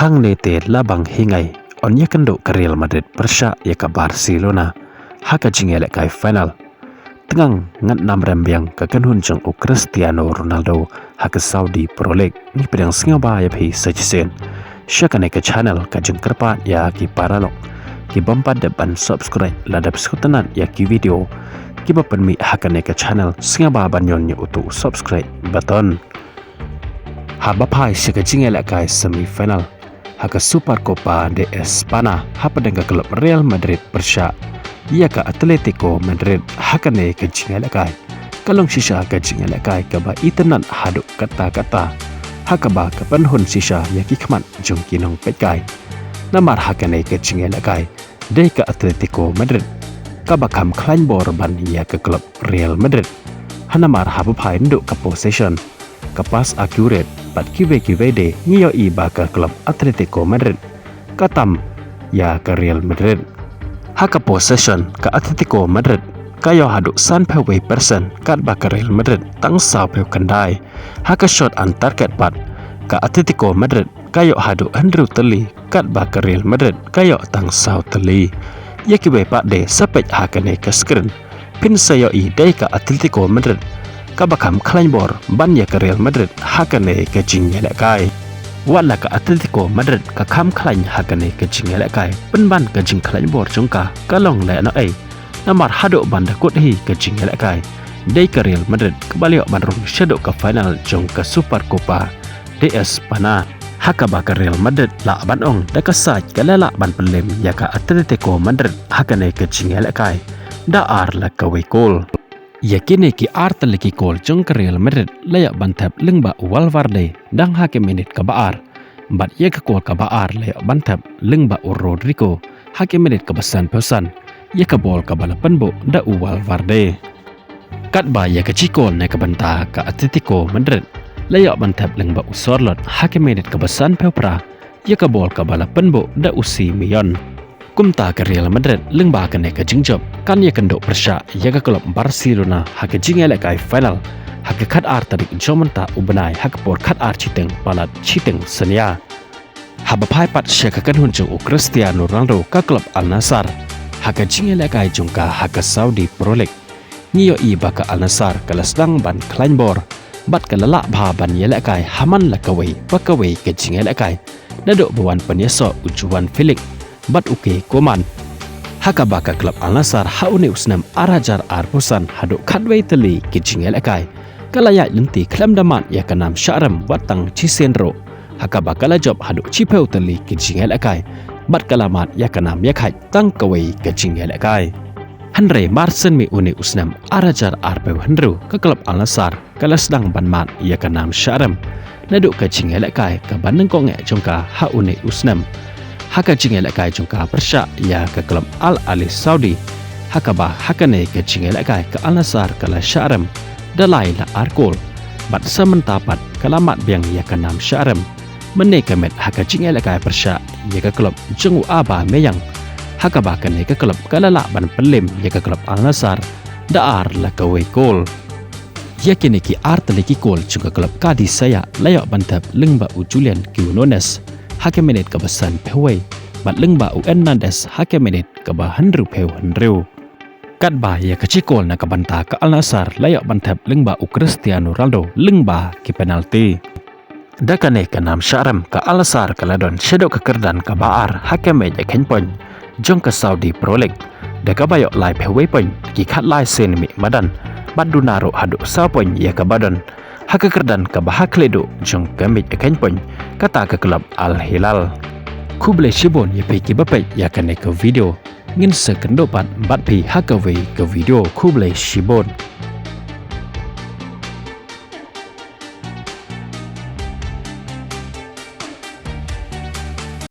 hang nete labang hingai on yakendo ke Real Madrid persya ya ke Barcelona haka jingele kai final tengang ngat nam rembiang ke kenhun jeng u Cristiano Ronaldo haka Saudi Pro League ni pedang singaba ya phi sajisen syakane ke channel ka jeng kerpa ya ki paralok ki bampat depan subscribe ladap skutenan ya ki video ki bapen mi hakane ke channel singaba banyon nya utu subscribe button habapai syaka jingele kai semifinal haka Super Copa de España hapa dengan klub Real Madrid persya ia ke Atletico Madrid hakane ke jingalakai kalong sisa ke jingalakai ke ba itenan haduk kata-kata haka ba ke penhun sisa ya kikmat jong kinong petkai namar hakane ke jingalakai de ke Atletico Madrid ka ba kam klain bor ban ia ke klub Real Madrid hanamar habupai nduk ke possession ke pas accurate pat kiwe de ngiyo iba ke klub Atletico Madrid katam ya ke Real Madrid haka possession ke Atletico Madrid kayo haduk san pewe persen kat ba ke Real Madrid tang sao peu kendai haka shot on target pat ke Atletico Madrid kayo haduk Andrew teli kat ba ke Real Madrid kayo tang sao teli ya kiwe pat de sapet hakane ke screen pin sayo i de ke Atletico Madrid kabakam klain bor ban ya ke Real Madrid hakane ke jingele kai wala ke Atletico Madrid ka kam klain hakane ke jingele kai penban ke jing klain bor jongka kalong le na ai namar hado banda kut hi ke jingele kai dei ke Real Madrid kembali ban rung shadow ke final jong ke Super Copa de España hakaba ke Real Madrid la ban ong da ka saj ke la ban pelem ya ke Atletico Madrid hakane ke jingele kai da ar la ke wekol yakini ki art leki kol jong ke Real Madrid layak bantap lengba Valverde dang hake menit ke baar bat ye ke kol ke baar layak bantap lengba Rodrigo hake menit ke besan pesan ye ke bol ke balapan bo da Valverde kat ba ye ke cikol ne ke banta ke Atletico Madrid layak bantap lengba Sorlot hake menit ke besan peupra ye ke bol ke balapan bo da Simeone kumta ke Real Madrid lengba kene ke jingjob kan ye kendok persya ya ke klub Barcelona hake jingele kai final hake kat ar tarik jomenta ubenai hake por kat ar citeng palat citeng senia habapai pat syaka kan hunjung u Cristiano Ronaldo ke klub Al Nassr hake jingele kai jungka hake Saudi Pro League ngiyo i baka Al Nassr ke lasdang ban klain bor bat ke lelak bah ban yele kai haman la kawai bakawai ke jingele kai nadok bawan penyeso ujuan Felix bat uke koman haka baka klub Al Nassr haune usnam arajar arpusan haduk kadway teli ke jingele kai kalaya lenti klam damat ya kanam syaram watang cisenro haka baka la job haduk cipeu teli ke jingele kai bat kalamat ya kanam ya khai tang kawai ke jingele kai Henry Marsen mi une usnam arajar arpeu henru ke klub Al Nassr kala sedang banmat ya kanam syaram naduk ke jingele kai ke bandeng konge jongka haune usnam haka jingele kai jongka persya ya ke klub Al Ahly Saudi haka bah hakane ke jingele kai ke Al Nassr kala syaram dalai la arkol bat sementapat kalamat biang ya ke nam syaram menekamet haka jingele kai persya ya ke klub jengu aba meyang haka bah kane ke klub kala la ban pelim ya ke klub Al Nassr daar la ke wekol ya kini ki art leki kol juga klub Cadiz saya layak bantap lengba u Julian Quinones hake menit ke besan peway bat lengba u Hernandez hake menit ke ba henru peu henru kat ba ya kecikol na ke banta ke Al Nassr layak bantap lengba u Cristiano Ronaldo lengba ke penalti dakane ke nam syaram ke Al Nassr ke ladon shadow ke kerdan ke baar hake meja kenpon jong ke Saudi Pro League daka bayok lai peway pon ki kat lai sen mi madan bat dunaro haduk sapon ya ke badan haka kerdan ke bahak ledo jong kemit eken pon kata ke klub Al Hilal kuble shibon ya peki bapet ya kene ke video ngin sekendopan bat pi haka we ke video kuble shibon